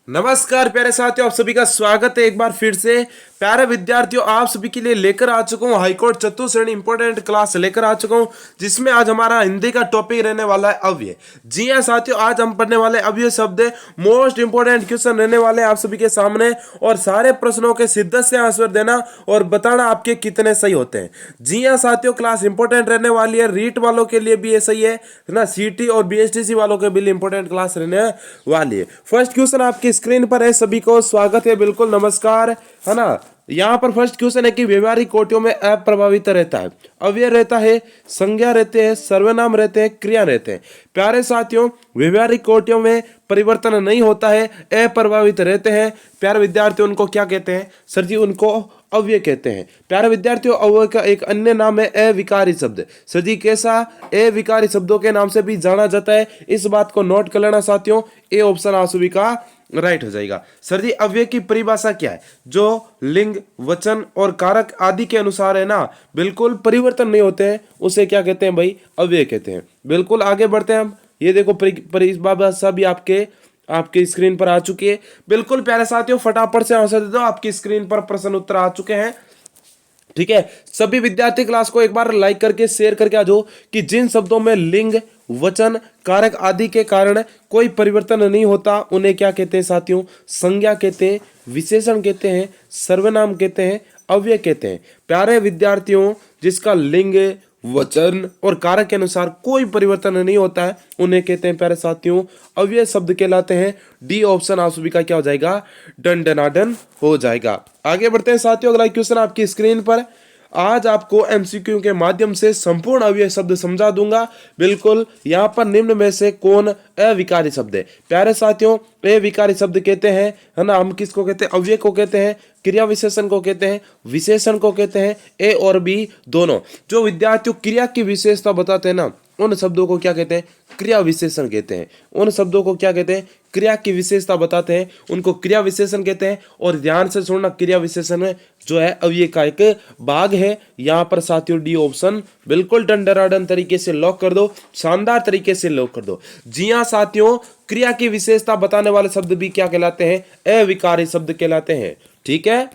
नमस्कार प्यारे साथियों, आप सभी का स्वागत है एक बार फिर से। प्यारे विद्यार्थियों, आप सभी के लिए लेकर आ चुका हूँ हाईकोर्ट चतुर्थ श्रेणी इंपॉर्टेंट क्लास लेकर आ चुका हूँ, जिसमें आज हमारा हिंदी का टॉपिक रहने वाला है अव्यय। जी हाँ साथियों, आज हम पढ़ने वाले अव्यय शब्द मोस्ट इंपॉर्टेंट क्वेश्चन रहने वाले हैं आप सभी के सामने, और सारे प्रश्नों के शिद्दत से आंसर देना और बताना आपके कितने सही होते हैं। जी हाँ साथियों, क्लास इंपॉर्टेंट रहने वाली है, रीट वालों के लिए भी ये सही है ना, सीटी और बीएसटीसी वालों के लिए इंपॉर्टेंट क्लास रहने वाली है। फर्स्ट क्वेश्चन आपकी स्क्रीन पर है, सभी को स्वागत है, बिल्कुल नमस्कार, है ना। यहां पर फर्स्ट क्वेश्चन है कि व्यवहारिक कोटियों में अप्रभावित रहता है, अव्यय रहता है, संज्ञा रहते हैं, सर्वनाम रहते हैं, क्रिया रहते हैं। प्यारे साथियों, व्यवहारिक कोटियों में परिवर्तन नहीं होता है, अप्रभावित रहते हैं। प्यारे विद्यार्थियों, उनको क्या कहते हैं सर जी? उनको अव्यय कहते हैं। प्यारे विद्यार्थियों, अव्यय का एक अन्य नाम है अविकारी शब्द। सर जी कैसा? अविकारी शब्दों के नाम से भी जाना जाता है, इस बात को नोट कर लेना साथियों। ए ऑप्शन आप सभी का राइट हो जाएगा। सर जी अव्यय की परिभाषा क्या है? जो लिंग, वचन और कारक आदि के अनुसार है ना, बिल्कुल परिवर्तन नहीं होते हैं, उसे क्या कहते हैं भाई? अव्यय कहते हैं। बिल्कुल आगे बढ़ते हैं हम। ये देखो परिभाषा भी आपके स्क्रीन पर आ चुकी है। बिल्कुल प्यारे साथियों, फटाफट से आंसर दे दो, आपकी स्क्रीन पर प्रश्न उत्तर आ चुके हैं। ठीक है, सभी विद्यार्थी क्लास को एक बार लाइक करके शेयर करके आ जाओ कि जिन शब्दों में लिंग, वचन, कारक आदि के कारण कोई परिवर्तन नहीं होता उन्हें क्या कहते हैं साथियों? संज्ञा कहते हैं, विशेषण कहते हैं, सर्वनाम कहते हैं, अव्यय कहते हैं। प्यारे विद्यार्थियों, जिसका लिंग, वचन और कारक के अनुसार कोई परिवर्तन नहीं होता है उन्हें कहते हैं प्यारे साथियों अव्यय शब्द कहलाते हैं। डी ऑप्शन आप सभी का क्या हो जाएगा? डन डनाडन हो जाएगा। आगे बढ़ते हैं साथियों, अगला क्वेश्चन आपकी स्क्रीन पर। आज आपको एमसीक्यू के माध्यम से संपूर्ण अव्यय शब्द समझा दूंगा। बिल्कुल, यहाँ पर निम्न में से कौन अविकारी शब्द है? प्यारे साथियों, अविकारी शब्द कहते हैं, है ना, हम किसको कहते हैं? अव्यय को कहते हैं, क्रिया विशेषण को कहते हैं, विशेषण को कहते हैं, ए और बी दोनों। जो विद्यार्थियों क्रिया की विशेषता बताते हैं ना, उन शब्दों को क्या कहते हैं? क्रिया विशेषण कहते हैं। उन शब्दों को क्या कहते हैं? क्रिया की विशेषता बताते हैं, उनको क्रिया विशेषण कहते हैं। और ध्यान से सुनना, क्रिया विशेषण में जो है अव्यय का एक भाग है। यहाँ पर साथियों डी ऑप्शन बिल्कुल डंडराडन तरीके से लॉक कर दो, शानदार तरीके से लॉक कर दो। जी हाँ साथियों, क्रिया की विशेषता बताने वाले शब्द भी क्या कहलाते हैं? अविकारी शब्द कहलाते हैं। ठीक है,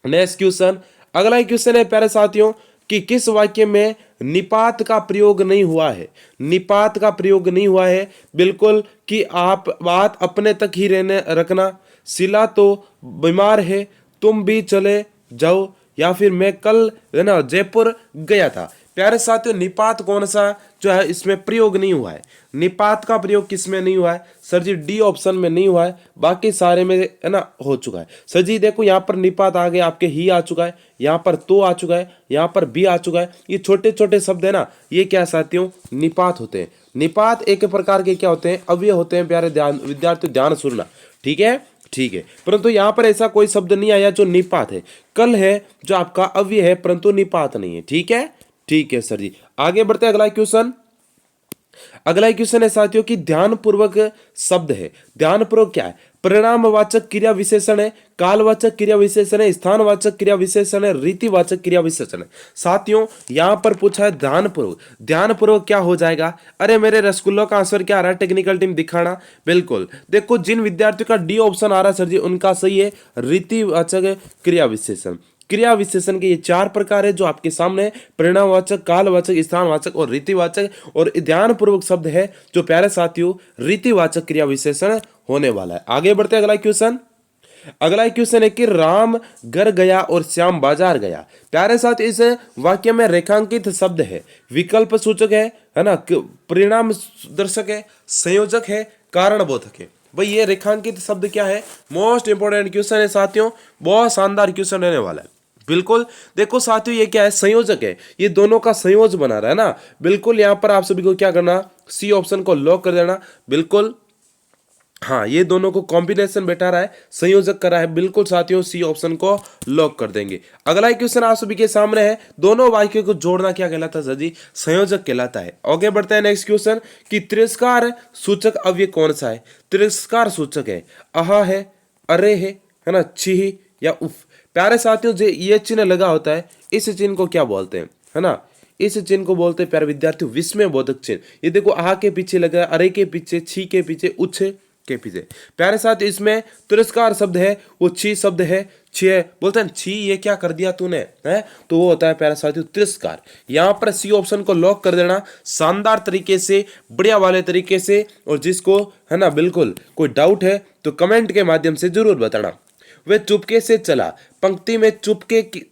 नेक्स्ट क्वेश्चन, अगला क्वेश्चन है प्यारे साथियों कि किस वाक्य में निपात का प्रयोग नहीं हुआ है? निपात का प्रयोग नहीं हुआ है, बिल्कुल, कि आप बात अपने तक ही रहने रखना, शिला तो बीमार है, तुम भी चले जाओ, या फिर मैं कल है ना जयपुर गया था। प्यारे साथियों, निपात कौन सा जो है इसमें प्रयोग नहीं हुआ है? निपात का प्रयोग किसमें नहीं हुआ है सर जी? डी ऑप्शन में नहीं हुआ है, बाकी सारे में है ना हो चुका है। सर जी देखो, यहाँ पर निपात आ गया, आपके ही आ चुका है, यहाँ पर तो आ चुका है, यहाँ पर भी आ चुका है। ये छोटे छोटे शब्द है ना, ये क्या साथियों? निपात होते हैं। निपात एक प्रकार के क्या होते हैं? अव्यय होते हैं। प्यारे विद्यार्थी ध्यान सुनना, ठीक है? ठीक है, परंतु यहाँ पर ऐसा कोई शब्द नहीं आया जो निपात है। कल है जो आपका अव्यय है, परंतु निपात नहीं है। ठीक है, ठीक है सर जी। आगे बढ़ते हैं, अगला क्वेश्चन। अगला क्वेश्चन है साथियों कि ध्यानपूर्वक शब्द है। ध्यानपूर्वक क्या है? परिणामवाचक क्रिया विशेषण है, कालवाचक क्रिया विशेषण है, स्थानवाचक क्रिया विशेषण है, रीतिवाचक क्रिया विशेषण है। साथियों यहां पर पूछा है ध्यानपूर्वक। ध्यानपूर्वक क्या हो जाएगा? अरे मेरे रसगुल्लों का आंसर क्या आ रहा है? टेक्निकल टीम दिखाना। बिल्कुल देखो, जिन विद्यार्थियों का डी ऑप्शन आ रहा है सर जी, उनका सही है रीतिवाचक क्रिया विशेषण। क्रिया विशेषण के ये चार प्रकार है जो आपके सामने: परिणामवाचक, कालवाचक, स्थानवाचक और रीतिवाचक। और ध्यानपूर्वक शब्द है जो प्यारे साथियों रीतिवाचक क्रिया विशेषण होने वाला है। आगे बढ़ते अगला क्वेश्चन। अगला क्वेश्चन है कि राम घर गया और श्याम बाजार गया। प्यारे साथ इस वाक्य में रेखांकित शब्द है, विकल्प सूचक है ना, परिणाम दर्शक है, संयोजक है, कारण बोधक है। भाई ये रेखांकित शब्द क्या है? मोस्ट इंपोर्टेंट क्वेश्चन है साथियों, बहुत शानदार क्वेश्चन रहने वाला है। बिल्कुल देखो साथियों, ये क्या है? संयोजक है, ये दोनों का संयोज बना रहा है ना। बिल्कुल यहाँ पर आप सभी को क्या करना? सी ऑप्शन को लॉक कर देना। बिल्कुल हाँ, ये दोनों को कॉम्बिनेशन बैठा रहा है, संयोजक कर रहा है। बिल्कुल साथियों, सी ऑप्शन को लॉक कर देंगे। अगला क्वेश्चन आप सभी के सामने है, दोनों वाक्यों को जोड़ना क्या कहलाता है सर जी? संयोजक कहलाता है। आगे बढ़ते हैं नेक्स्ट क्वेश्चन कि तिरस्कार सूचक अव्यय कौन सा है? तिरस्कार सूचक है अहा है, अरे है ना, छी या उफ। प्यारे साथियों, जो ये चिन्ह लगा होता है, इस चिन्ह को क्या बोलते हैं? है ना, इस चिन्ह को बोलते हैं प्यारे विद्यार्थियों विस्मय बोधक चिन्ह। ये देखो, आहा के पीछे लगा, अरे के पीछे, छी के पीछे उच्च के पीछे। प्यारे साथ इसमें तिरस्कार शब्द है, वो छी शब्द है, छी है, बोलते हैं छी ये क्या कर दिया तूने, है, तो वो होता है प्यारे साथियों तिरस्कार। यहाँ पर सी ऑप्शन को लॉक कर देना शानदार तरीके से, बढ़िया वाले तरीके से। और जिसको है ना बिल्कुल कोई डाउट है तो कमेंट के माध्यम से जरूर बताना। वे चुपके से चला, पंक्ति में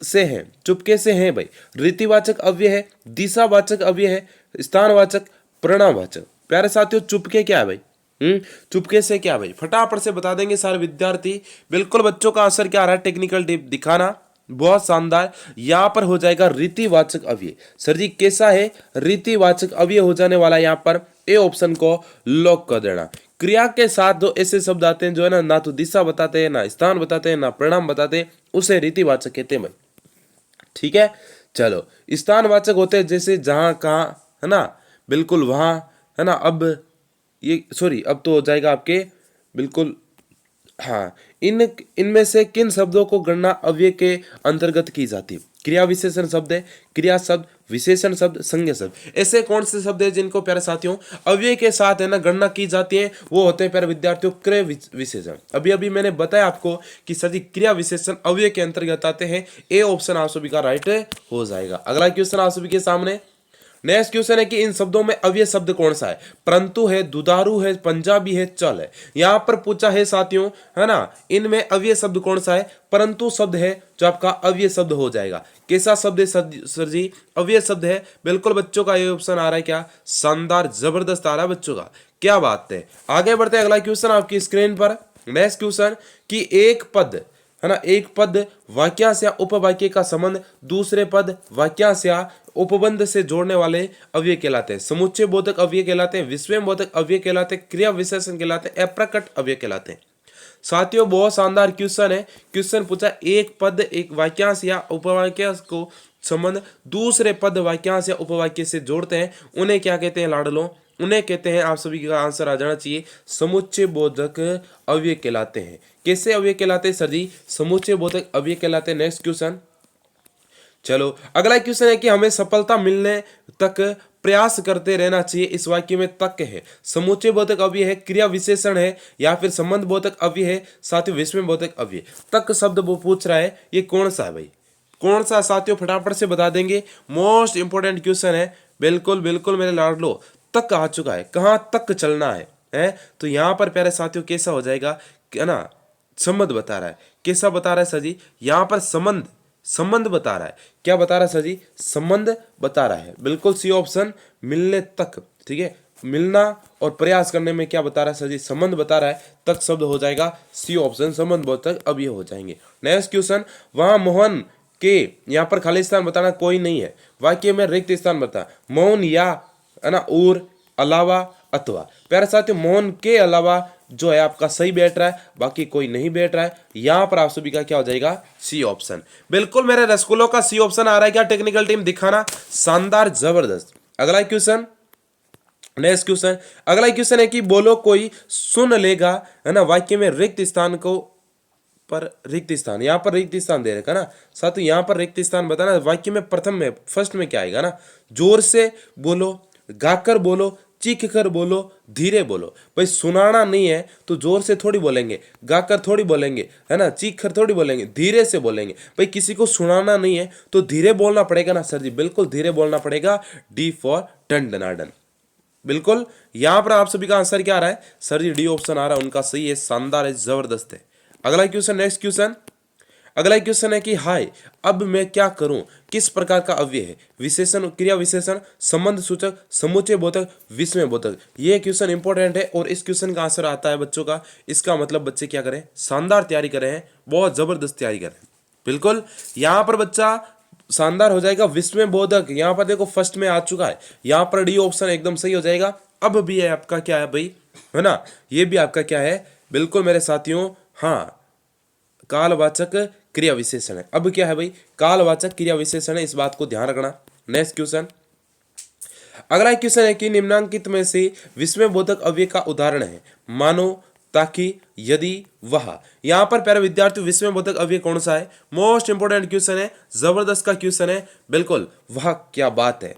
से है, चुपके से है भाई, रीतिवाचक अव्यय है, दिशावाचक अव्यय है, स्थानवाचक, परिणामवाचक। प्यारे साथियों चुपके क्या है भाई, चुपके से क्या भाई, फटाफट से बता देंगे सारे विद्यार्थी। बिल्कुल बच्चों का आंसर क्या आ रहा है, टेक्निकल टिप दिखाना, बहुत शानदार। यहां पर हो जाएगा रीतिवाचक अव्यय। सर जी कैसा है, रीतिवाचक अव्यय हो जाने वाला, यहां पर ए ऑप्शन को लॉक कर देना। क्रिया के साथ जो ऐसे शब्द आते हैं जो है ना तो दिशा बताते हैं, ना स्थान बताते हैं, ना परिणाम बताते हैं, उसे रीतिवाचक कहते हैं भाई। ठीक है, चलो स्थानवाचक होते हैं जैसे जहां कहां, है ना, बिल्कुल वहां, है ना। अब ये सॉरी, अब तो हो जाएगा आपके बिल्कुल, हाँ, इनमें से किन शब्दों को गणना अव्यय के अंतर्गत की जाती है। क्रिया विशेषण शब्द है, क्रिया शब्द, विशेषण शब्द, संज्ञा शब्द। ऐसे कौन से शब्द है जिनको प्यारे साथियों अव्यय के साथ है ना गणना की जाती है, वो होते हैं प्यारे विद्यार्थियों क्रिया विशेषण। अभी अभी मैंने बताया आपको कि सभी क्रिया विशेषण अव्यय के अंतर्गत आते हैं। ए ऑप्शन आप सभी का राइट हो जाएगा। अगला क्वेश्चन आप सभी के सामने, नेक्स्ट क्वेश्चन है कि इन शब्दों में अव्यय शब्द कौन सा है। परंतु है, दुधारू है, पंजाबी है, चल है। यहां पर पूछा है साथियों, है ना, इनमें अव्यय शब्द कौन सा है। परंतु शब्द है जो आपका अव्यय शब्द हो जाएगा। कैसा शब्द है सर जी, अव्यय शब्द है। बिल्कुल बच्चों का ये ऑप्शन आ रहा है, क्या शानदार जबरदस्त आ रहा है बच्चों का, क्या बात है। आगे बढ़ते हैं, अगला क्वेश्चन आपकी स्क्रीन पर। नेक्स्ट क्वेश्चन कि एक पद, है ना, एक पद वाक्यांश या उपवाक्य का संबंध दूसरे पद वाक्यांश या उपबंध से जोड़ने वाले अव्यय कहलाते हैं। समुच्चय बोधक अव्यय कहलाते हैं, विस्मय बोधक अव्यय कहलाते हैं, क्रिया विशेषण कहलाते हैं, अप्रकट अव्यय कहलाते हैं। साथियों बहुत शानदार क्वेश्चन है। क्वेश्चन पूछा एक पद एक वाक्यांश या उपवाक्य को संबंध दूसरे पद वाक्यांश या उपवाक्य से जोड़ते हैं, उन्हें क्या कहते हैं लाडलो, उन्हें कहते हैं, आप सभी का आंसर आ जाना चाहिए, समुच्चय बोधक अव्यय कहलाते हैं। कैसे अव्यय कहलाते हैं सर जी, समुच्चय बोधक अव्यय कहलाते हैं। नेक्स्ट क्वेश्चन, चलो अगला क्वेश्चन है कि हमें सफलता मिलने तक प्रयास करते रहना चाहिए। इस वाक्य में तक है, समुच्चय बोधक अव्यय है, क्रिया विशेषण है, या फिर संबंध बोधक अव्यय है, साथियों विस्मय बोधक अव्यय। तक शब्द वो पूछ रहा है, ये कौन सा है भाई, कौन सा साथियों, फटाफट से बता देंगे। मोस्ट इंपोर्टेंट क्वेश्चन है, बिल्कुल बिल्कुल मेरे लाडलो। तक आ चुका है, कहां तक चलना है, तो यहां पर प्यारे साथियों कैसा हो जाएगा, है ना, संबंध बता रहा है। कैसा बता रहा है सर जी, यहां पर संबंध बता रहा है। क्या बता रहा है सर जी, संबंध बता रहा है। बिल्कुल सी ऑप्शन, मिलने तक। ठीक है, मिलना और प्रयास करने में क्या बता रहा है सर जी, संबंध बता रहा है। तक शब्द हो जाएगा सी ऑप्शन, संबंध बोधक अब ये हो जाएंगे। नेक्स्ट क्वेश्चन, वहां मोहन के, यहाँ पर खाली स्थान बताना कोई नहीं है, वाक्य में रिक्त स्थान बता, मौन या, है ना, और, अलावा, अथवा। प्यारे साथियों मोहन के अलावा जो है आपका सही बैठ रहा है, बाकी कोई नहीं बैठ रहा है। यहां पर आप सभी का क्या हो जाएगा, सी ऑप्शन। बिल्कुल मेरे रसगुल्लों का सी ऑप्शन आ रहा है, क्या टेक्निकल टीम दिखाना, शानदार जबरदस्त। अगला क्वेश्चन, नेक्स्ट क्वेश्चन, अगला क्वेश्चन है कि बोलो कोई सुन लेगा, है ना, वाक्य में रिक्त स्थान को पर रिक्त स्थान, यहाँ पर रिक्त स्थान दे रखा ना साथियों, यहाँ पर रिक्त स्थान बताना। वाक्य में प्रथम में फर्स्ट में क्या आएगा ना, जोर से बोलो, गाकर बोलो, चीख कर बोलो, धीरे बोलो। भाई सुनाना नहीं है तो जोर से थोड़ी बोलेंगे, गाकर थोड़ी बोलेंगे, है ना, चीख कर थोड़ी बोलेंगे, धीरे से बोलेंगे। भाई किसी को सुनाना नहीं है तो धीरे बोलना पड़ेगा ना सर जी, बिल्कुल धीरे बोलना पड़ेगा। डी फॉर डन डनाडन। बिल्कुल यहां पर आप सभी का आंसर क्या आ रहा है सर जी, डी ऑप्शन आ रहा है उनका सही है, शानदार है, जबरदस्त है। अगला क्वेश्चन, नेक्स्ट क्वेश्चन, अगला क्वेश्चन है कि हाय अब मैं क्या करूं, किस प्रकार का अव्यय है। विशेषण, क्रिया विशेषण, संबंध सूचक, समुच्चय बोधक, विस्मय बोधक। ये क्वेश्चन इंपॉर्टेंट है और इस क्वेश्चन का आंसर आता है बच्चों का। इसका मतलब बच्चे क्या करें, शानदार तैयारी करें हैं, बहुत जबरदस्त तैयारी करें। बिल्कुल यहां पर बच्चा शानदार हो जाएगा। विस्मय बोधक यहां पर देखो फर्स्ट में आ चुका है, यहां पर डी ऑप्शन एकदम सही हो जाएगा। अब भी है आपका क्या है भाई, है ना, ये भी आपका क्या है, बिल्कुल मेरे साथियों, हाँ, कालवाचक क्रिया विशेषण है। अब क्या है भाई, कालवाचक क्रिया विशेषण है, इस बात को ध्यान रखना। नेक्स्ट क्वेश्चन, अगला क्वेश्चन है कि निम्नांकित में से विस्मय बोधक अव्यय का उदाहरण है। मानो, ताकि, यदि वह। यहां पर प्यारे विद्यार्थियों विस्मयबोधक अव्यय कौन सा है? मोस्ट इंपोर्टेंट क्वेश्चन है, जबरदस्त का क्वेश्चन है। बिल्कुल, वह क्या बात है?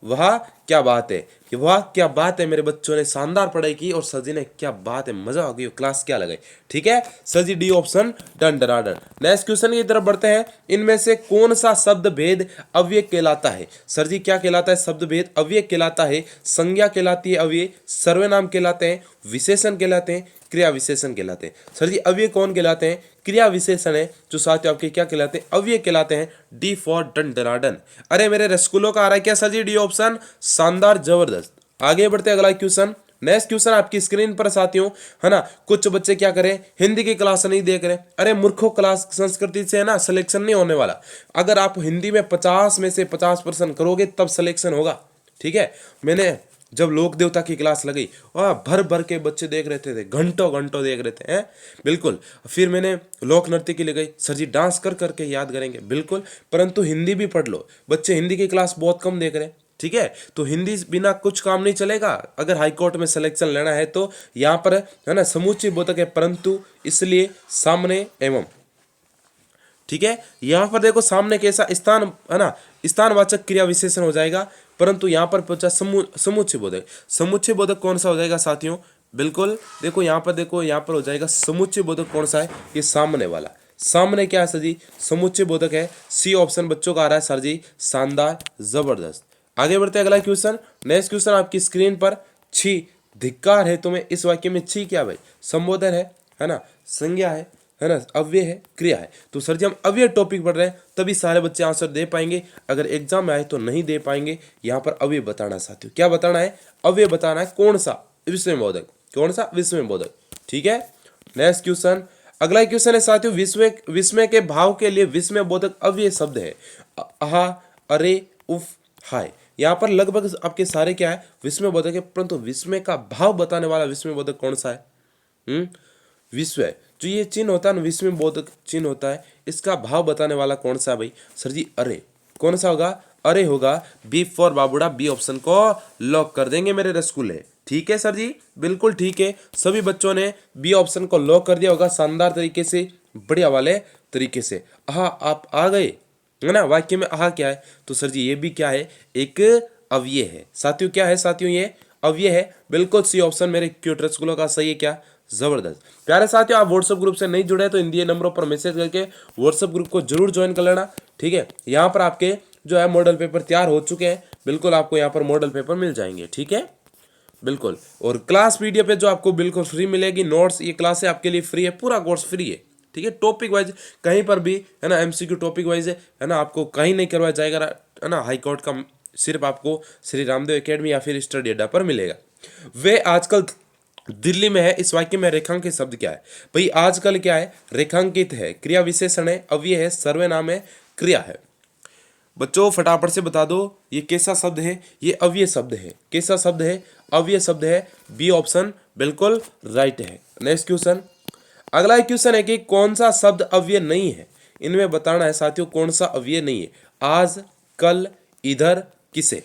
वह क्या बात है, कि वाह क्या बात है, मेरे बच्चों ने शानदार पढ़ाई की और सर जी ने क्या बात है, मजा आ गई, क्लास क्या लगाई। ठीक है सर जी, D option done done done. Next question की तरफ बढ़ते हैं। इनमें से कौन सा शब्द भेद अव्यय कहलाता है? सर जी क्या कहलाता है? शब्द भेद अव्यय कहलाता है। संज्ञा कहलाती है अव्यय, सर्वनाम कहलाते हैं, विशेषण कहलाते हैं, क्रिया विशेषण कहलाते हैं। सर जी अव्यय कौन कहलाते हैं? क्रिया विशेषण है जो साथियों आपके क्या कहलाते हैं? अव्यय कहलाते हैं। डी फॉर डन डनाडन। अरे मेरे रसगुल्लों का आ रहा है क्या सर जी? डी ऑप्शन, शानदार जबरदस्त। आगे बढ़ते हैं, अगला क्वेश्चन। नेक्स्ट क्वेश्चन आपकी स्क्रीन पर साथियों, है ना। कुछ बच्चे क्या करें, हिंदी की क्लास नहीं देख रहे। अरे मूर्खों, क्लास संस्कृति से है ना सिलेक्शन नहीं होने वाला। अगर आप हिंदी में 50 में से 50% करोगे तब सिलेक्शन होगा। ठीक है, मैंने जब लोक देवता की क्लास लगी वह भर भर के बच्चे देख रहे थे, घंटों घंटों देख रहे थे हैं। बिल्कुल, फिर मैंने लोक नृत्य के लिए गई, सर जी डांस कर करके याद करेंगे। बिल्कुल, परंतु हिंदी भी पढ़ लो। बच्चे हिंदी की क्लास बहुत कम देख रहे हैं। ठीक है, तो हिंदी बिना कुछ काम नहीं चलेगा। अगर हाई कोर्ट में सिलेक्शन लेना है तो यहाँ पर है ना समुच्चय बोधक है, परंतु इसलिए सामने एवं। ठीक है, यहां पर देखो सामने कैसा स्थान है ना, स्थानवाचक क्रिया विशेषण हो जाएगा, परंतु यहां पर पूछा समुच्चय बोधक। समुच्चय बोधक कौन सा हो जाएगा साथियों? बिल्कुल देखो यहां पर, देखो यहां पर हो जाएगा समुच्चय बोधक कौन सा है? ये सामने वाला। सामने क्या है सर जी? समुच्चय बोधक है। सी ऑप्शन बच्चों का आ रहा है सर जी, शानदार जबरदस्त। आगे बढ़ते हैं, अगला क्वेश्चन। नेक्स्ट क्वेश्चन आपकी स्क्रीन पर। छी धिक्कार है तुम्हें, इस वाक्य में छी क्या भाई? संबोधन है ना, संज्ञा है ना, अव्यय है, क्रिया है। तो सर जी हम अव्यय टॉपिक पढ़ रहे हैं, तभी सारे बच्चे आंसर दे पाएंगे। अगर एग्जाम में आए तो नहीं दे पाएंगे। यहाँ पर अव्यय बताना है साथियों। क्या बताना है? अव्यय बताना है। कौन सा? विस्मयबोधक। कौन सा? विस्मयबोधक। ठीक है, नेक्स्ट क्वेश्चन। अगला क्वेश्चन है साथियों, विस्मय के भाव के लिए विस्मयबोधक अव्यय शब्द है। आहा, अरे, उफ, हाय। यहाँ पर लगभग आपके सारे क्या है? विस्मयबोधक है, परंतु विस्मय का भाव बताने वाला विस्मयबोधक कौन सा है? विस्मय जो ये चिन्ह होता है ना, विस्मय बोधक चिन्ह होता है, इसका भाव बताने वाला कौन सा है भाई? सर जी अरे। कौन सा होगा? अरे होगा। बी फॉर बाबूड़ा, बी ऑप्शन को लॉक कर देंगे मेरे रसगुल्ले। ठीक है सर जी, बिल्कुल ठीक है। सभी बच्चों ने बी ऑप्शन को लॉक कर दिया होगा शानदार तरीके से, बढ़िया वाले तरीके से। आहा, आप आ गए है ना। वाक्य में आहा क्या है? तो सर जी ये भी क्या है? एक अव्यय है साथियों। क्या है साथियों? ये अव्यय है। बिल्कुल सी ऑप्शन मेरे क्यूट रसगुल्लों का सही है। क्या? जबरदस्त। प्यारे साथियों, आप व्हाट्सएप ग्रुप से नहीं जुड़े तो इन दिए नंबरों पर मैसेज करके व्हाट्सएप ग्रुप को जरूर ज्वाइन कर लेना। ठीक है, यहाँ पर आपके जो है मॉडल पेपर तैयार हो चुके हैं। बिल्कुल आपको यहाँ पर मॉडल पेपर मिल जाएंगे। ठीक है, बिल्कुल। और क्लास पीडीएफ पे जो आपको बिल्कुल फ्री मिलेगी, नोट्स, ये क्लास आपके लिए फ्री है, पूरा कोर्स फ्री है। ठीक है, टॉपिक वाइज कहीं पर भी है ना, एमसीक्यू टॉपिक वाइज है ना, आपको कहीं नहीं करवाया जाएगा है ना। हाई कोर्ट का सिर्फ आपको श्री रामदेव एकेडमी या फिर स्टडी अड्डा पर मिलेगा। वे आजकल दिल्ली में है। इस वाक्य में रेखांकित शब्द क्या है भाई? आजकल क्या है? रेखांकित है, क्रिया विशेषण है, अव्यय है, सर्वनाम है, क्रिया है। बच्चों फटाफट से बता दो ये कैसा शब्द है? ये अव्यय शब्द है। कैसा शब्द है? अव्यय शब्द है। बी ऑप्शन बिल्कुल राइट है। Next question. अगला क्वेश्चन है कि कौन सा शब्द अव्यय नहीं है? इनमें बताना है साथियों कौन सा अव्यय नहीं है। आज, कल, इधर, किसे।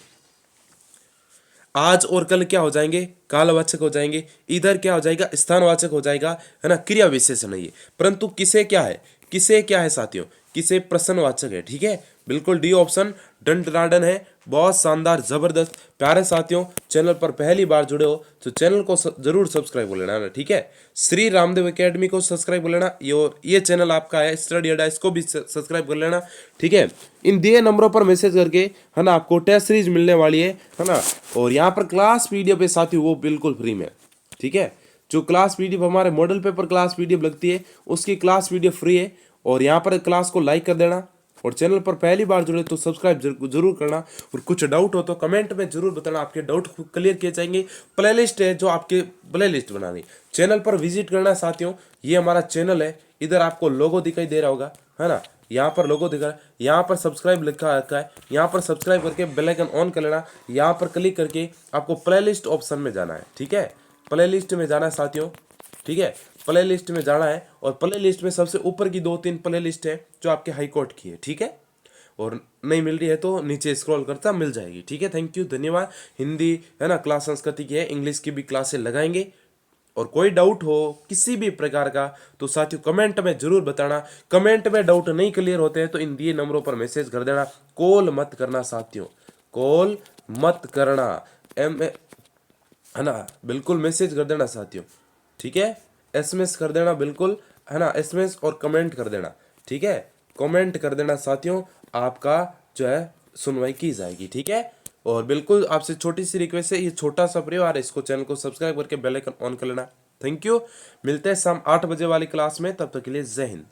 आज और कल क्या हो जाएंगे? कालवाचक हो जाएंगे। इधर क्या हो जाएगा? स्थानवाचक हो जाएगा, है ना, क्रिया विशेषण है ये। परंतु किसे क्या है? किसे क्या है साथियों? किसे प्रश्नवाचक है। ठीक है, बिल्कुल डी ऑप्शन डंडनाडन है। बहुत शानदार जबरदस्त। प्यारे साथियों, चैनल पर पहली बार जुड़े हो तो चैनल को जरूर सब्सक्राइब कर लेना। ठीक है, श्री रामदेव एकेडमी को सब्सक्राइब कर लेना। ये चैनल आपका है स्टडी अड्डा, इसको भी सब्सक्राइब कर लेना। ठीक है, इन दिए नंबरों पर मैसेज करके है ना आपको टेस्ट सीरीज मिलने वाली है ना। और यहाँ पर क्लास पीडीएफ है साथियों, वो बिल्कुल फ्री में। ठीक है, जो क्लास पीडीएफ हमारे मॉडल पेपर क्लास पीडीएफ लगती है उसकी क्लास पीडीएफ फ्री है। और यहाँ पर क्लास को लाइक कर देना और चैनल पर पहली बार जुड़े तो सब्सक्राइब जरूर करना। और कुछ डाउट हो तो कमेंट में जरूर बताना, आपके डाउट क्लियर किए जाएंगे। प्लेलिस्ट है जो आपके प्लेलिस्ट बनानी, चैनल पर विजिट करना साथियों। ये हमारा चैनल है, इधर आपको लोगो दिखाई दे रहा होगा, है ना। यहाँ पर लोगो दिखा रहा है, यहाँ पर सब्सक्राइब लिखा रखा है, यहाँ पर सब्सक्राइब करके बेल आइकन ऑन कर लेना। यहाँ पर क्लिक करके आपको प्लेलिस्ट ऑप्शन में जाना है। ठीक है, प्लेलिस्ट में जाना है साथियों। ठीक है, प्ले लिस्ट में जाना है और प्ले लिस्ट में सबसे ऊपर की 2-3 प्ले लिस्ट है जो आपके हाई कोर्ट की है। ठीक है, और नहीं मिल रही है तो नीचे स्क्रॉल करता मिल जाएगी। ठीक है, थैंक यू, धन्यवाद। हिंदी है ना क्लास संस्कृति की है, इंग्लिश की भी क्लासेस लगाएंगे। और कोई डाउट हो किसी भी प्रकार का तो साथियों कमेंट में जरूर बताना। कमेंट में डाउट नहीं क्लियर होते हैं तो इन दिए नंबरों पर मैसेज कर देना। कॉल मत करना साथियों, कॉल मत करना, है ना, बिल्कुल मैसेज कर देना साथियों, ठीक है। एसएमएस कर देना बिल्कुल, है ना, एसएमएस और कमेंट कर देना, ठीक है। कमेंट कर देना साथियों, आपका जो है सुनवाई की जाएगी, ठीक है। और बिल्कुल आपसे छोटी सी रिक्वेस्ट है, ये छोटा सा परिवार है, इसको चैनल को सब्सक्राइब करके बेल आइकन ऑन कर लेना। Thank you. मिलते हैं शाम 8 बजे वाली क्लास में, तब तक के लिए जय हिंद।